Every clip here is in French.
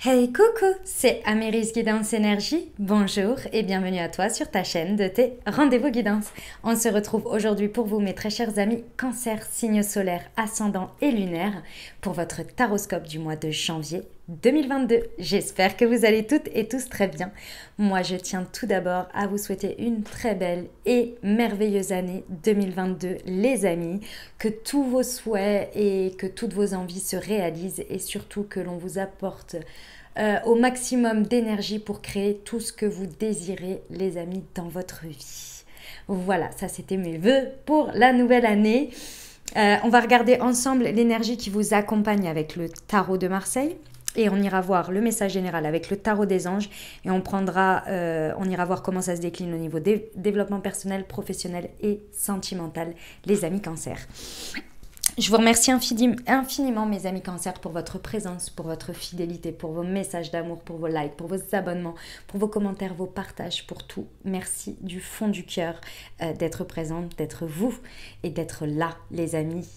Hey coucou, c'est Améris Guidance Énergie. Bonjour et bienvenue à toi sur ta chaîne de tes rendez-vous guidance. On se retrouve aujourd'hui pour vous mes très chers amis Cancer, signe solaire, ascendant et lunaire pour votre taroscope du mois de janvier 2022. J'espère que vous allez toutes et tous très bien. Moi, je tiens tout d'abord à vous souhaiter une très belle et merveilleuse année 2022, les amis. Que tous vos souhaits et que toutes vos envies se réalisent et surtout que l'on vous apporte au maximum d'énergie pour créer tout ce que vous désirez, les amis, dans votre vie. Voilà, ça c'était mes vœux pour la nouvelle année. On va regarder ensemble l'énergie qui vous accompagne avec le tarot de Marseille. Et on ira voir le message général avec le tarot des anges et on ira voir comment ça se décline au niveau des développement personnel, professionnel et sentimental, les amis Cancer. Je vous remercie infiniment, mes amis Cancer, pour votre présence, pour votre fidélité, pour vos messages d'amour, pour vos likes, pour vos abonnements, pour vos commentaires, vos partages, pour tout. Merci du fond du cœur d'être présente, d'être vous et d'être là, les amis.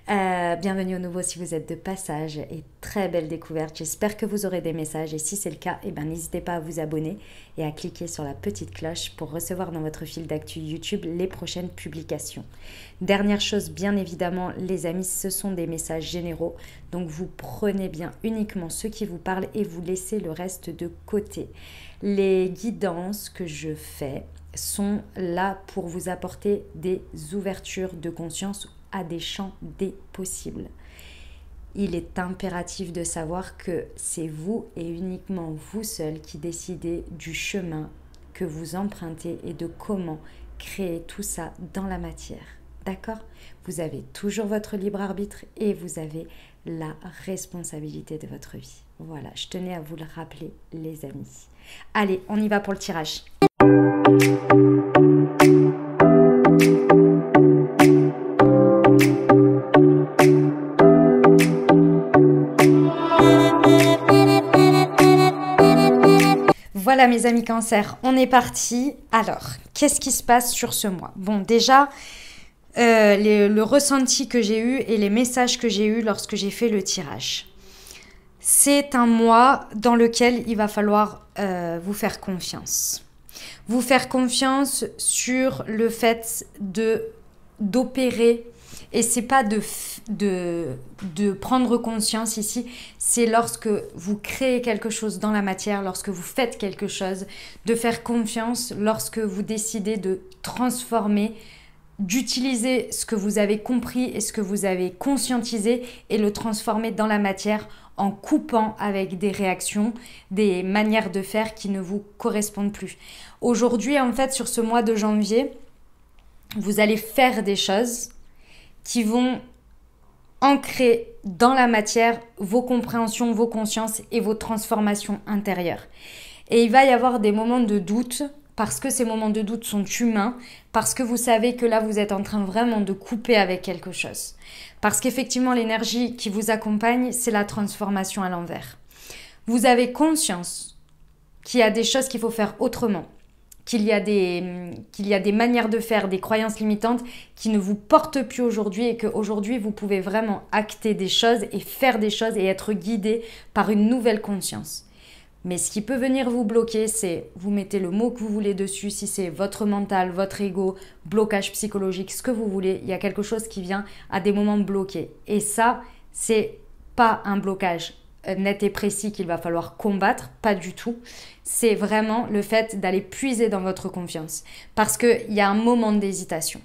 Bienvenue au nouveau si vous êtes de passage et très belle découverte. J'espère que vous aurez des messages et si c'est le cas, n'hésitez pas à vous abonner et à cliquer sur la petite cloche pour recevoir dans votre fil d'actu YouTube les prochaines publications. Dernière chose, bien évidemment, les amis, ce sont des messages généraux. Donc vous prenez bien uniquement ceux qui vous parlent et vous laissez le reste de côté. Les guidances que je fais sont là pour vous apporter des ouvertures de conscience à des champs des possibles. Il est impératif de savoir que c'est vous et uniquement vous seul qui décidez du chemin que vous empruntez et de comment créer tout ça dans la matière. D'accord? Vous avez toujours votre libre arbitre et vous avez la responsabilité de votre vie. Voilà, je tenais à vous le rappeler, les amis. Allez, on y va pour le tirage. Voilà mes amis Cancer, on est parti. Alors, qu'est-ce qui se passe sur ce mois? Bon, déjà, le ressenti que j'ai eu et les messages que j'ai eus lorsque j'ai fait le tirage. C'est un mois dans lequel il va falloir vous faire confiance. Vous faire confiance sur le fait d'opérer. Et c'est pas de prendre conscience ici, c'est lorsque vous créez quelque chose dans la matière, lorsque vous faites quelque chose, de faire confiance lorsque vous décidez de transformer, d'utiliser ce que vous avez compris et ce que vous avez conscientisé et le transformer dans la matière en coupant avec des réactions, des manières de faire qui ne vous correspondent plus. Aujourd'hui, en fait, sur ce mois de janvier, vous allez faire des choses qui vont ancrer dans la matière vos compréhensions, vos consciences et vos transformations intérieures. Et il va y avoir des moments de doute, parce que ces moments de doute sont humains, parce que vous savez que là, vous êtes en train vraiment de couper avec quelque chose. Parce qu'effectivement, l'énergie qui vous accompagne, c'est la transformation à l'envers. Vous avez conscience qu'il y a des choses qu'il faut faire autrement. Qu'il y a des manières de faire, des croyances limitantes qui ne vous portent plus aujourd'hui et qu'aujourd'hui, vous pouvez vraiment acter des choses et faire des choses et être guidé par une nouvelle conscience. Mais ce qui peut venir vous bloquer, c'est vous mettez le mot que vous voulez dessus, si c'est votre mental, votre ego, blocage psychologique, ce que vous voulez, il y a quelque chose qui vient à des moments bloqués. Et ça, c'est pas un blocage net et précis qu'il va falloir combattre, pas du tout. C'est vraiment le fait d'aller puiser dans votre confiance. Parce qu'il y a un moment d'hésitation.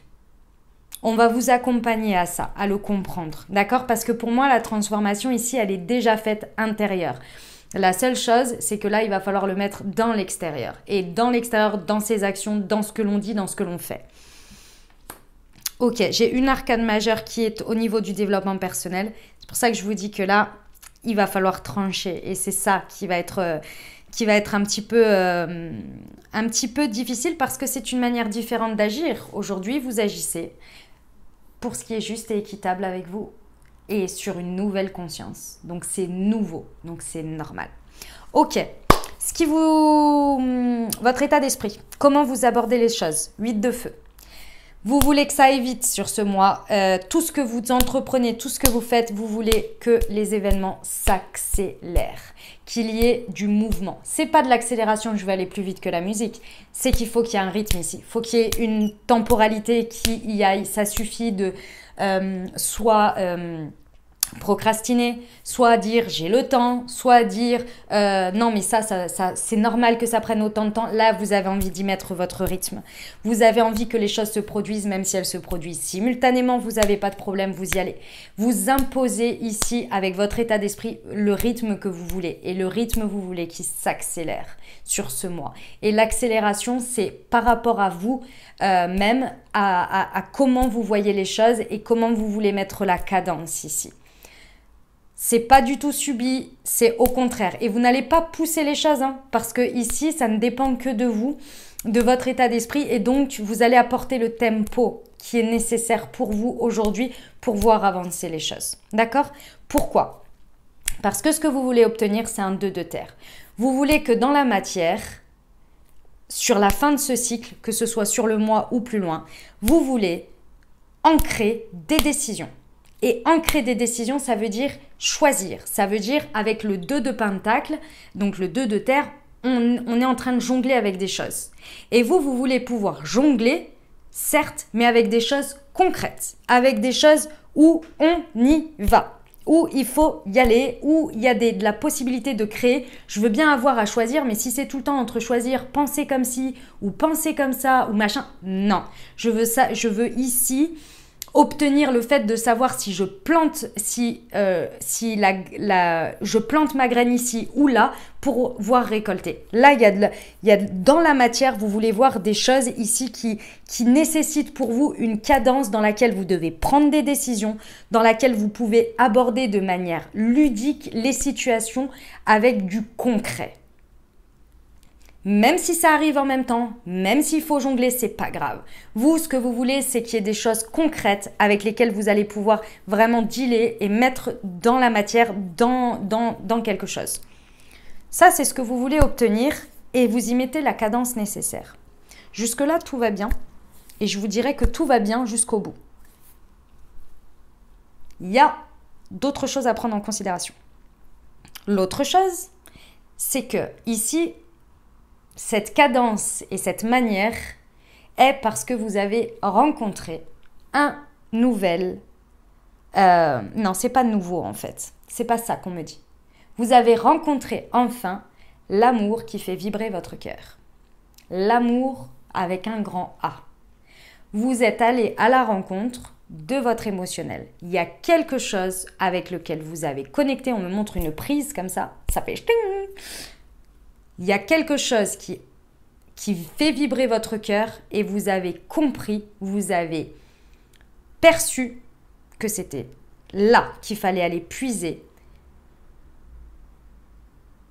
On va vous accompagner à ça, à le comprendre. D'accord? Parce que pour moi, la transformation ici, elle est déjà faite intérieure. La seule chose, c'est que là, il va falloir le mettre dans l'extérieur. Et dans l'extérieur, dans ses actions, dans ce que l'on dit, dans ce que l'on fait. Ok, j'ai une arcane majeure qui est au niveau du développement personnel. C'est pour ça que je vous dis que là, il va falloir trancher. Et c'est ça qui va être un petit peu difficile parce que c'est une manière différente d'agir. Aujourd'hui, vous agissez pour ce qui est juste et équitable avec vous et sur une nouvelle conscience. Donc, c'est nouveau. Donc, c'est normal. Ok. Votre état d'esprit. Comment vous abordez les choses? 8 de feu. Vous voulez que ça aille vite sur ce mois. Tout ce que vous entreprenez, tout ce que vous faites, vous voulez que les événements s'accélèrent, qu'il y ait du mouvement. C'est pas de l'accélération, je vais aller plus vite que la musique. C'est qu'il faut qu'il y ait un rythme ici. Il faut qu'il y ait une temporalité qui y aille. Ça suffit de soit procrastiner, soit dire j'ai le temps, soit dire non mais ça c'est normal que ça prenne autant de temps. Là vous avez envie d'y mettre votre rythme, vous avez envie que les choses se produisent même si elles se produisent simultanément, vous n'avez pas de problème, vous y allez. Vous imposez ici avec votre état d'esprit le rythme que vous voulez et le rythme vous voulez qui s'accélère sur ce mois. Et l'accélération c'est par rapport à vous même à comment vous voyez les choses et comment vous voulez mettre la cadence ici. C'est pas du tout subi, c'est au contraire. Et vous n'allez pas pousser les choses, hein, parce que ici, ça ne dépend que de vous, de votre état d'esprit. Et donc, vous allez apporter le tempo qui est nécessaire pour vous aujourd'hui pour voir avancer les choses. D'accord? Pourquoi? Parce que ce que vous voulez obtenir, c'est un 2 de terre. Vous voulez que dans la matière, sur la fin de ce cycle, que ce soit sur le mois ou plus loin, vous voulez ancrer des décisions. Et ancrer des décisions, ça veut dire choisir. Ça veut dire avec le 2 de pentacle, donc le 2 de terre, on est en train de jongler avec des choses. Et vous voulez pouvoir jongler, certes, mais avec des choses concrètes. Avec des choses où on y va. Où il faut y aller, où il y a de la possibilité de créer. Je veux bien avoir à choisir, mais si c'est tout le temps entre choisir penser comme ci, ou penser comme ça, ou machin, non. Je veux ça, je veux ici obtenir le fait de savoir si je plante, je plante ma graine ici ou là pour voir récolter. Là, il y a dans la matière, vous voulez voir des choses ici qui nécessitent pour vous une cadence dans laquelle vous devez prendre des décisions, dans laquelle vous pouvez aborder de manière ludique les situations avec du concret. Même si ça arrive en même temps, même s'il faut jongler, c'est pas grave. Vous, ce que vous voulez, c'est qu'il y ait des choses concrètes avec lesquelles vous allez pouvoir vraiment dealer et mettre dans la matière, dans quelque chose. Ça, c'est ce que vous voulez obtenir et vous y mettez la cadence nécessaire. Jusque-là, tout va bien et je vous dirais que tout va bien jusqu'au bout. Il y a d'autres choses à prendre en considération. L'autre chose, c'est que ici, cette cadence et cette manière est parce que vous avez rencontré un nouvel... non, c'est pas nouveau en fait. C'est pas ça qu'on me dit. Vous avez rencontré enfin l'amour qui fait vibrer votre cœur. L'amour avec un grand A. Vous êtes allé à la rencontre de votre émotionnel. Il y a quelque chose avec lequel vous avez connecté. On me montre une prise comme ça. Ça fait ch'ting. Il y a quelque chose qui fait vibrer votre cœur et vous avez compris, vous avez perçu que c'était là qu'il fallait aller puiser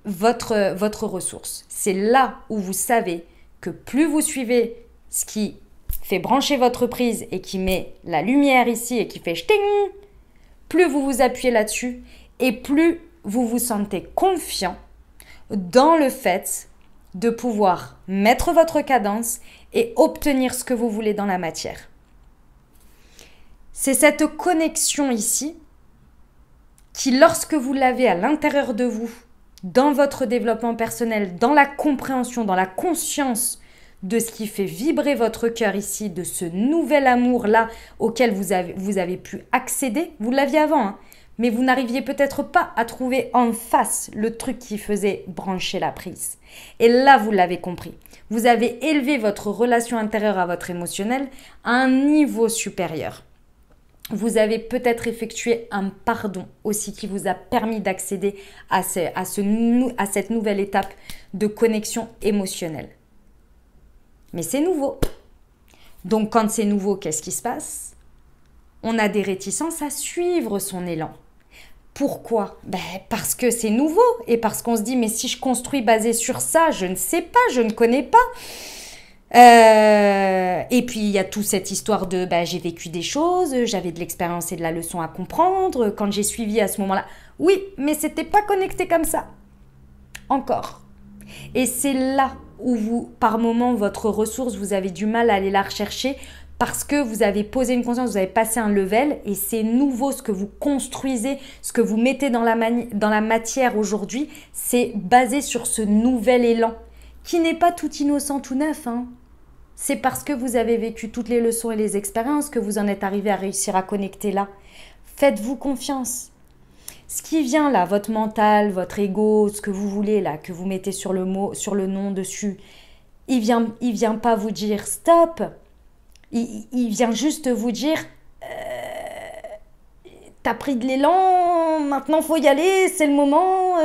votre ressource. C'est là où vous savez que plus vous suivez ce qui fait brancher votre prise et qui met la lumière ici et qui fait ch'ting, plus vous vous appuyez là-dessus et plus vous vous sentez confiant dans le fait de pouvoir mettre votre cadence et obtenir ce que vous voulez dans la matière. C'est cette connexion ici qui, lorsque vous l'avez à l'intérieur de vous, dans votre développement personnel, dans la compréhension, dans la conscience de ce qui fait vibrer votre cœur ici, de ce nouvel amour-là auquel vous avez pu accéder, vous l'aviez avant, hein, mais vous n'arriviez peut-être pas à trouver en face le truc qui faisait brancher la prise. Et là, vous l'avez compris. Vous avez élevé votre relation intérieure à votre émotionnel à un niveau supérieur. Vous avez peut-être effectué un pardon aussi qui vous a permis d'accéder à cette nouvelle étape de connexion émotionnelle. Mais c'est nouveau. Donc quand c'est nouveau, qu'est-ce qui se passe? On a des réticences à suivre son élan. Pourquoi? Parce que c'est nouveau et parce qu'on se dit mais si je construis basé sur ça, je ne sais pas, je ne connais pas. Et puis il y a toute cette histoire de j'ai vécu des choses, j'avais de l'expérience et de la leçon à comprendre quand j'ai suivi à ce moment-là. Oui, mais c'était pas connecté comme ça. Encore. Et c'est là où vous, par moment, votre ressource, vous avez du mal à aller la rechercher parce que vous avez posé une conscience, vous avez passé un level et c'est nouveau ce que vous construisez, ce que vous mettez dans la matière aujourd'hui, c'est basé sur ce nouvel élan qui n'est pas tout innocent, tout neuf. Hein. C'est parce que vous avez vécu toutes les leçons et les expériences que vous en êtes arrivé à réussir à connecter là. Faites-vous confiance. Ce qui vient là, votre mental, votre ego, ce que vous voulez là, que vous mettez sur le mot, sur le nom dessus, il vient pas vous dire stop. Il vient juste vous dire t'as pris de l'élan, maintenant faut y aller, c'est le moment.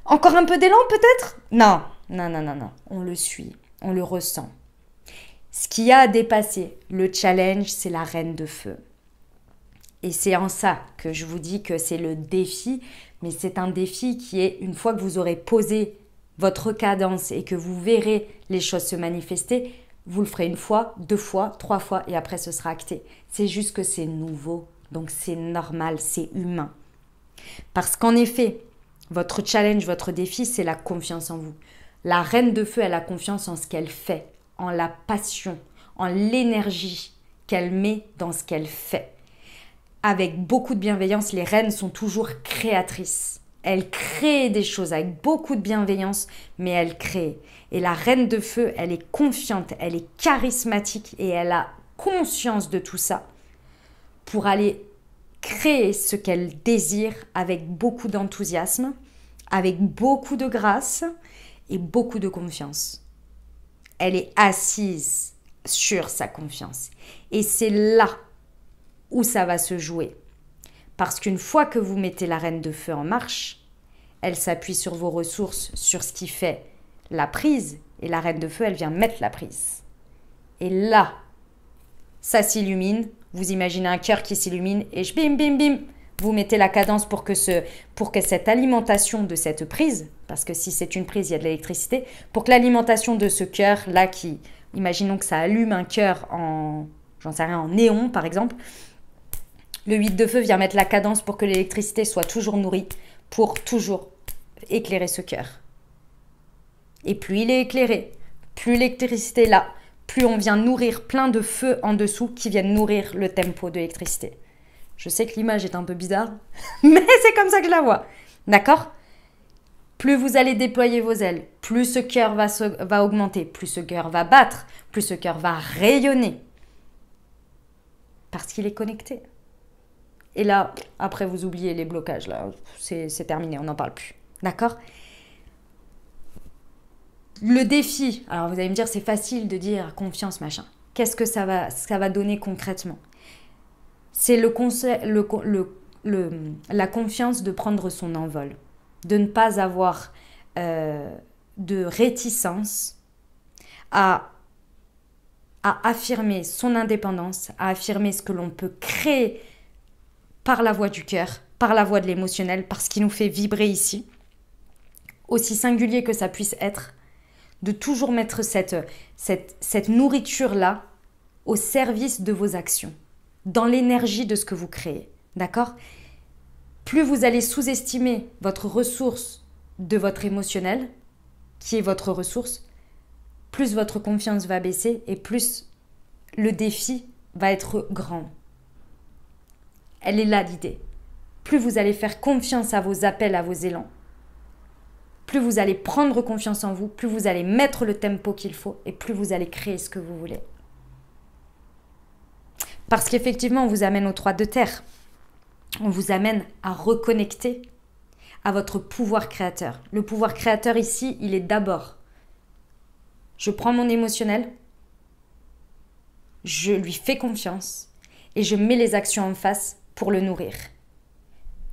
Encore un peu d'élan peut-être? Non, non, non, non, non. On le suit, on le ressent. Ce qui a à dépasser, le challenge, c'est la reine de feu. Et c'est en ça que je vous dis que c'est le défi, mais c'est un défi qui est, une fois que vous aurez posé votre cadence et que vous verrez les choses se manifester, vous le ferez une fois, 2 fois, 3 fois et après ce sera acté. C'est juste que c'est nouveau, donc c'est normal, c'est humain. Parce qu'en effet, votre challenge, votre défi, c'est la confiance en vous. La reine de feu, elle a confiance en ce qu'elle fait, en la passion, en l'énergie qu'elle met dans ce qu'elle fait. Avec beaucoup de bienveillance, les reines sont toujours créatrices. Elles créent des choses avec beaucoup de bienveillance, mais elles créent. Et la reine de feu, elle est confiante, elle est charismatique et elle a conscience de tout ça pour aller créer ce qu'elle désire avec beaucoup d'enthousiasme, avec beaucoup de grâce et beaucoup de confiance. Elle est assise sur sa confiance. Et c'est là où ça va se jouer. Parce qu'une fois que vous mettez la reine de feu en marche, elle s'appuie sur vos ressources, sur ce qui fait la prise. Et la reine de feu, elle vient mettre la prise. Et là, ça s'illumine. Vous imaginez un cœur qui s'illumine et bim, bim, bim. Vous mettez la cadence pour que cette alimentation de cette prise, parce que si c'est une prise, il y a de l'électricité, pour que l'alimentation de ce cœur-là imaginons que ça allume un cœur j'en sais rien, en néon par exemple, le 8 de feu vient mettre la cadence pour que l'électricité soit toujours nourrie, pour toujours éclairer ce cœur. Et plus il est éclairé, plus l'électricité est là, plus on vient nourrir plein de feux en dessous qui viennent nourrir le tempo de l'électricité. Je sais que l'image est un peu bizarre, mais c'est comme ça que je la vois. D'accord? Plus vous allez déployer vos ailes, plus ce cœur va augmenter, plus ce cœur va battre, plus ce cœur va rayonner. Parce qu'il est connecté. Et là, après, vous oubliez les blocages. Là, c'est terminé, on n'en parle plus. D'accord? Le défi, alors vous allez me dire, c'est facile de dire confiance, machin. Qu'est-ce que ça va donner concrètement? C'est la confiance de prendre son envol, de ne pas avoir de réticence à affirmer son indépendance, à affirmer ce que l'on peut créer par la voie du cœur, par la voie de l'émotionnel, par ce qui nous fait vibrer ici, aussi singulier que ça puisse être, de toujours mettre cette nourriture-là au service de vos actions, dans l'énergie de ce que vous créez, d'accord? Plus vous allez sous-estimer votre ressource de votre émotionnel, qui est votre ressource, plus votre confiance va baisser et plus le défi va être grand. Elle est là l'idée. Plus vous allez faire confiance à vos appels, à vos élans, plus vous allez prendre confiance en vous, plus vous allez mettre le tempo qu'il faut et plus vous allez créer ce que vous voulez. Parce qu'effectivement, on vous amène aux 3 de terre. On vous amène à reconnecter à votre pouvoir créateur. Le pouvoir créateur ici, il est d'abord, je prends mon émotionnel, je lui fais confiance et je mets les actions en face pour le nourrir.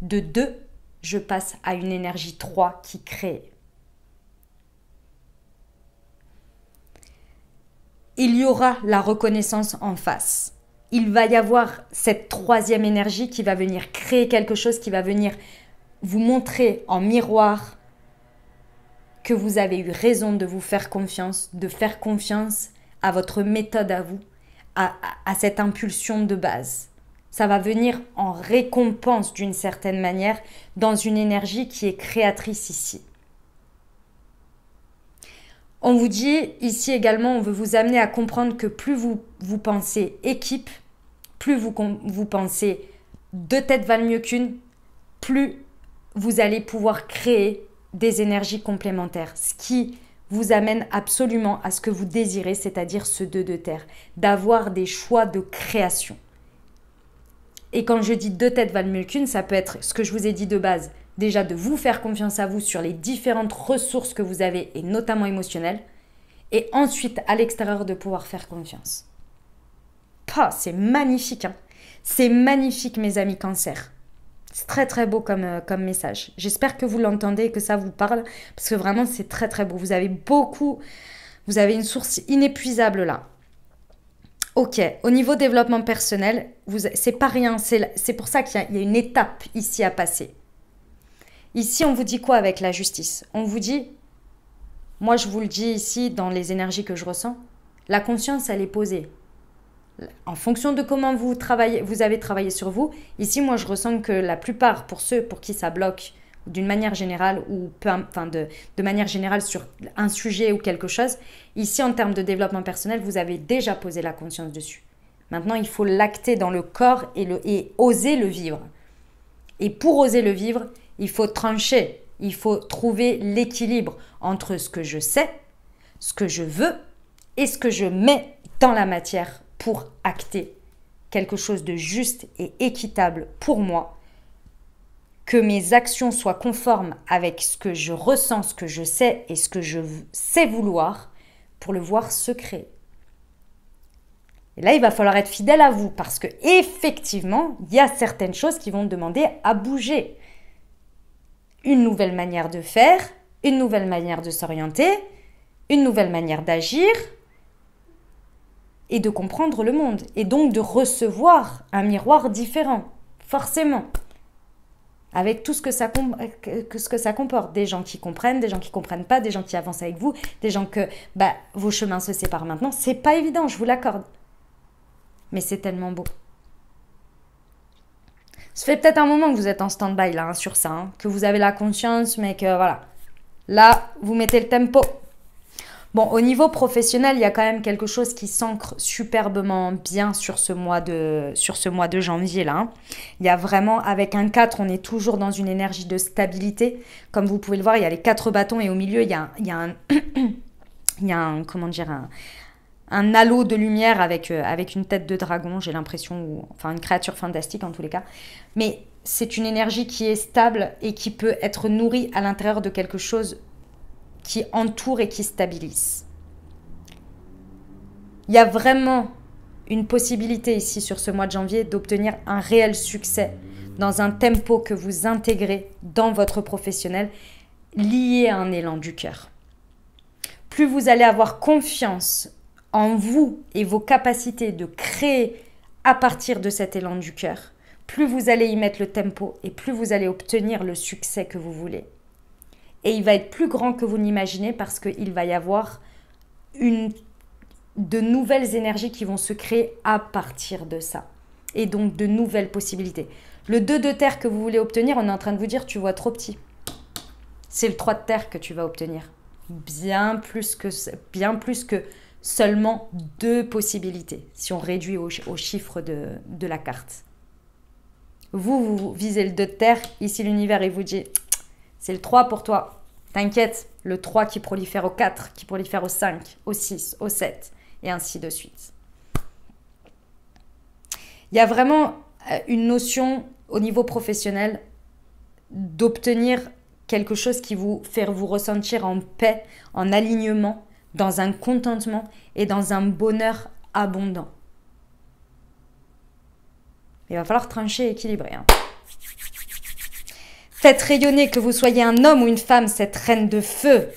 De 2, je passe à une énergie 3 qui crée. Il y aura la reconnaissance en face. Il va y avoir cette 3e énergie qui va venir créer quelque chose, qui va venir vous montrer en miroir que vous avez eu raison de vous faire confiance, de faire confiance à votre méthode à vous, à cette impulsion de base. Ça va venir en récompense d'une certaine manière dans une énergie qui est créatrice ici. On vous dit ici également, on veut vous amener à comprendre que plus vous pensez équipe, plus vous pensez deux têtes valent mieux qu'une, plus vous allez pouvoir créer des énergies complémentaires. Ce qui vous amène absolument à ce que vous désirez, c'est-à-dire ce 2 de terre, d'avoir des choix de création. Et quand je dis deux têtes valent mieux qu'une, ça peut être ce que je vous ai dit de base, déjà de vous faire confiance à vous sur les différentes ressources que vous avez, et notamment émotionnelles, et ensuite à l'extérieur de pouvoir faire confiance. C'est magnifique, hein. C'est magnifique, mes amis Cancer. C'est très très beau comme message. J'espère que vous l'entendez et que ça vous parle, parce que vraiment c'est très très beau. Vous avez une source inépuisable là. Ok, au niveau développement personnel, c'est pas rien, c'est pour ça qu'il y a une étape ici à passer. Ici on vous dit quoi avec la justice? On vous dit, moi je vous le dis ici dans les énergies que je ressens, la conscience elle est posée. En fonction de comment vous avez travaillé sur vous, ici moi je ressens que la plupart, pour ceux pour qui ça bloque d'une manière générale ou de manière générale sur un sujet ou quelque chose, ici en termes de développement personnel, vous avez déjà posé la conscience dessus. Maintenant il faut l'acter dans le corps et oser le vivre. Et pour oser le vivre, il faut trancher, il faut trouver l'équilibre entre ce que je sais, ce que je veux et ce que je mets dans la matière pour acter quelque chose de juste et équitable pour moi, que mes actions soient conformes avec ce que je ressens, ce que je sais et ce que je sais vouloir pour le voir se créer. Et là, il va falloir être fidèle à vous parce que effectivement, il y a certaines choses qui vont demander à bouger. Une nouvelle manière de faire, une nouvelle manière de s'orienter, une nouvelle manière d'agir, et de comprendre le monde, et donc de recevoir un miroir différent, forcément, avec tout ce que ça comporte, des gens qui comprennent, des gens qui comprennent pas, des gens qui avancent avec vous, des gens que vos chemins se séparent maintenant, c'est pas évident, je vous l'accorde, mais c'est tellement beau. Ça fait peut-être un moment que vous êtes en stand-by là, sur ça, hein, que vous avez la conscience, mais que voilà, là, vous mettez le tempo. Bon, au niveau professionnel, il y a quand même quelque chose qui s'ancre superbement bien sur ce mois de janvier là. Hein. Il y a vraiment, avec un 4, on est toujours dans une énergie de stabilité. Comme vous pouvez le voir, il y a les 4 bâtons et au milieu, il y a un halo de lumière avec une tête de dragon, j'ai l'impression, enfin une créature fantastique en tous les cas. Mais c'est une énergie qui est stable et qui peut être nourrie à l'intérieur de quelque chose qui entoure et qui stabilise. Il y a vraiment une possibilité ici sur ce mois de janvier d'obtenir un réel succès dans un tempo que vous intégrez dans votre professionnel lié à un élan du cœur. Plus vous allez avoir confiance en vous et vos capacités de créer à partir de cet élan du cœur, plus vous allez y mettre le tempo et plus vous allez obtenir le succès que vous voulez. Et il va être plus grand que vous n'imaginez parce qu'il va y avoir de nouvelles énergies qui vont se créer à partir de ça. Et donc de nouvelles possibilités. Le 2 de terre que vous voulez obtenir, on est en train de vous dire tu vois trop petit. C'est le 3 de terre que tu vas obtenir. Bien plus que seulement 2 possibilités, si on réduit au chiffre de la carte. Vous visez le 2 de terre, ici l'univers il vous dit c'est le 3 pour toi. T'inquiète, le 3 qui prolifère au 4, qui prolifère au 5, au 6, au 7, et ainsi de suite. Il y a vraiment une notion au niveau professionnel d'obtenir quelque chose qui vous fait vous ressentir en paix, en alignement, dans un contentement et dans un bonheur abondant. Il va falloir trancher et équilibrer. Hein. Faites rayonner, que vous soyez un homme ou une femme, cette reine de feu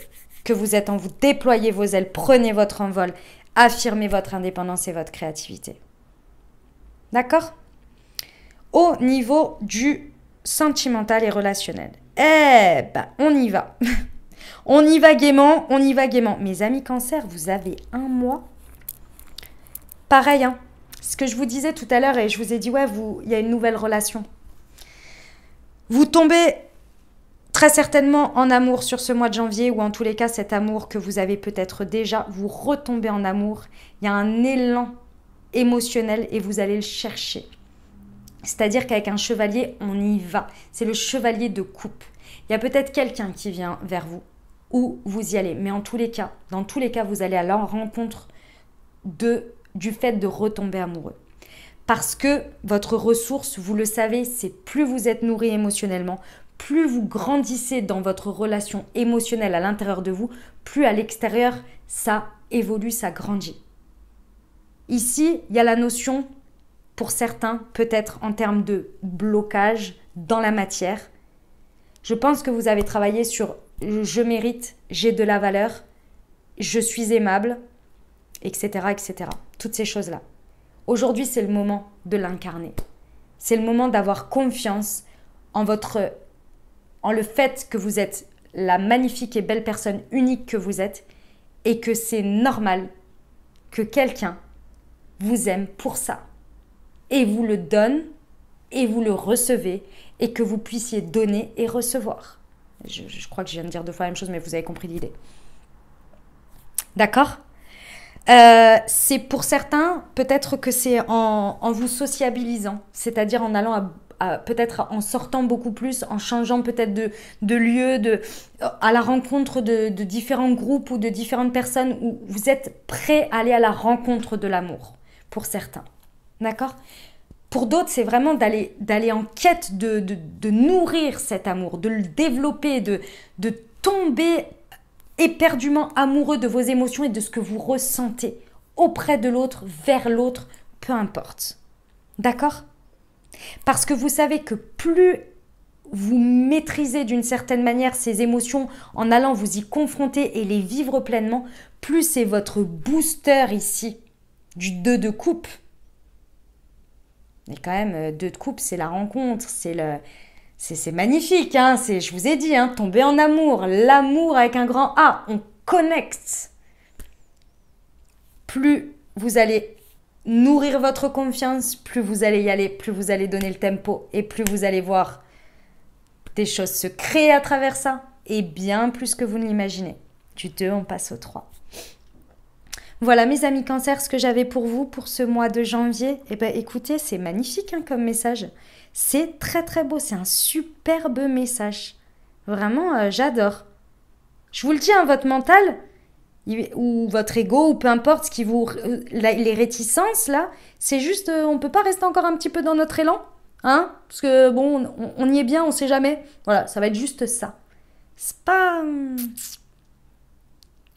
que vous êtes en vous. Déployez vos ailes, prenez votre envol, affirmez votre indépendance et votre créativité. D'accord? Au niveau du sentimental et relationnel, on y va. On y va gaiement, on y va gaiement. Mes amis Cancer, vous avez un mois. Pareil, hein. Ce que je vous disais tout à l'heure et je vous ai dit, ouais, il y a une nouvelle relation. Vous tombez Très certainement en amour sur ce mois de janvier, ou en tous les cas cet amour que vous avez peut-être déjà, vous retombez en amour. Il y a un élan émotionnel et vous allez le chercher. C'est-à-dire qu'avec un chevalier, on y va. C'est le chevalier de coupe. Il y a peut-être quelqu'un qui vient vers vous ou vous y allez. Mais en tous les cas, dans tous les cas, vous allez à la rencontre du fait de retomber amoureux. Parce que votre ressource, vous le savez, c'est plus vous êtes nourri émotionnellement, plus vous grandissez dans votre relation émotionnelle à l'intérieur de vous, plus à l'extérieur, ça évolue, ça grandit. Ici, il y a la notion, pour certains, peut-être en termes de blocage dans la matière. Je pense que vous avez travaillé sur « je mérite, j'ai de la valeur, je suis aimable », etc., etc. Toutes ces choses-là. Aujourd'hui, c'est le moment de l'incarner. C'est le moment d'avoir confiance en le fait que vous êtes la magnifique et belle personne unique que vous êtes et que c'est normal que quelqu'un vous aime pour ça et vous le donne et vous le recevez et que vous puissiez donner et recevoir. Je crois que je viens de dire 2 fois la même chose, mais vous avez compris l'idée. D'accord ? C'est pour certains, peut-être que c'est en vous sociabilisant, c'est-à-dire en allant peut-être en sortant beaucoup plus, en changeant peut-être de lieu, à la rencontre de différents groupes ou de différentes personnes où vous êtes prêt à aller à la rencontre de l'amour, pour certains. D'accord ? Pour d'autres, c'est vraiment d'aller en quête de nourrir cet amour, de le développer, de tomber éperdument amoureux de vos émotions et de ce que vous ressentez auprès de l'autre, vers l'autre, peu importe. D'accord ? Parce que vous savez que plus vous maîtrisez d'une certaine manière ces émotions en allant vous y confronter et les vivre pleinement, plus c'est votre booster ici du 2 de coupe. Et quand même, 2 de coupe, c'est la rencontre, c'est magnifique, hein, je vous ai dit, hein, tomber en amour, l'amour avec un grand A, on connecte. Plus vous allez nourrir votre confiance, plus vous allez y aller, plus vous allez donner le tempo et plus vous allez voir des choses se créer à travers ça et bien plus que vous ne l'imaginez. Du 2, on passe au 3. Voilà mes amis Cancer, ce que j'avais pour vous pour ce mois de janvier. Eh bien écoutez, c'est magnifique hein, comme message. C'est très très beau, c'est un superbe message. Vraiment, j'adore. Je vous le dis, hein, votre mental, ou votre ego, ou peu importe, ce qui les réticences là, c'est juste, on ne peut pas rester encore un petit peu dans notre élan, hein, parce que bon, on y est bien, on ne sait jamais. Voilà, ça va être juste ça. C'est pas...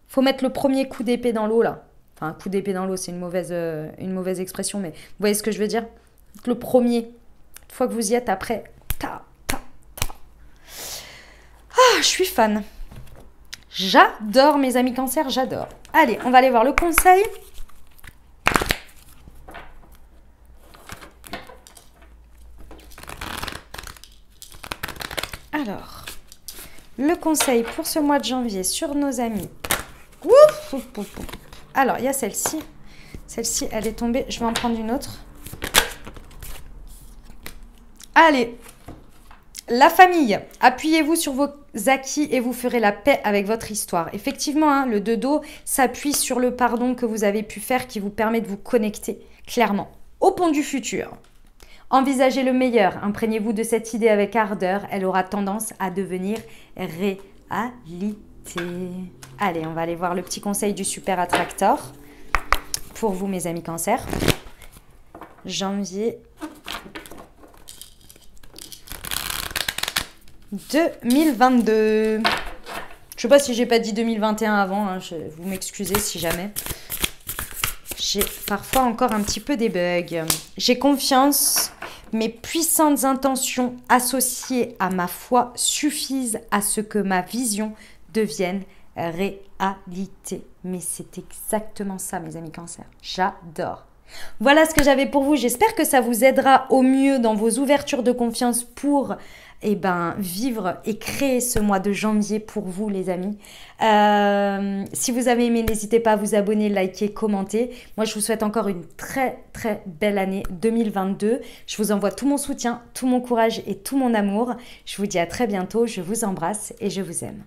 Faut mettre le premier coup d'épée dans l'eau là. Enfin, un coup d'épée dans l'eau, c'est une mauvaise expression, mais vous voyez ce que je veux dire ? Le premier, une fois que vous y êtes, après, je suis fan. J'adore mes amis Cancer, j'adore. Allez, on va aller voir le conseil. Alors, le conseil pour ce mois de janvier sur nos amis. Ouf, ouf, ouf, ouf. Alors, il y a celle-ci. Celle-ci, elle est tombée. Je vais en prendre une autre. Allez. La famille. Appuyez-vous sur vos acquis et vous ferez la paix avec votre histoire. Effectivement, hein, le 2 d'eau s'appuie sur le pardon que vous avez pu faire qui vous permet de vous connecter clairement au pont du futur. Envisagez le meilleur. Imprégnez-vous de cette idée avec ardeur. Elle aura tendance à devenir réalité. Allez, on va aller voir le petit conseil du super attracteur pour vous, mes amis Cancer. Janvier 2022. Je ne sais pas si j'ai pas dit 2021 avant, hein, vous m'excusez si jamais. J'ai parfois encore un petit peu des bugs. J'ai confiance. Mes puissantes intentions associées à ma foi suffisent à ce que ma vision devienne réalité. Mais c'est exactement ça, mes amis Cancer. J'adore. Voilà ce que j'avais pour vous. J'espère que ça vous aidera au mieux dans vos ouvertures de confiance pour vivre et créer ce mois de janvier pour vous, les amis. Si vous avez aimé, n'hésitez pas à vous abonner, liker, commenter. Moi, je vous souhaite encore une très, très belle année 2022. Je vous envoie tout mon soutien, tout mon courage et tout mon amour. Je vous dis à très bientôt. Je vous embrasse et je vous aime.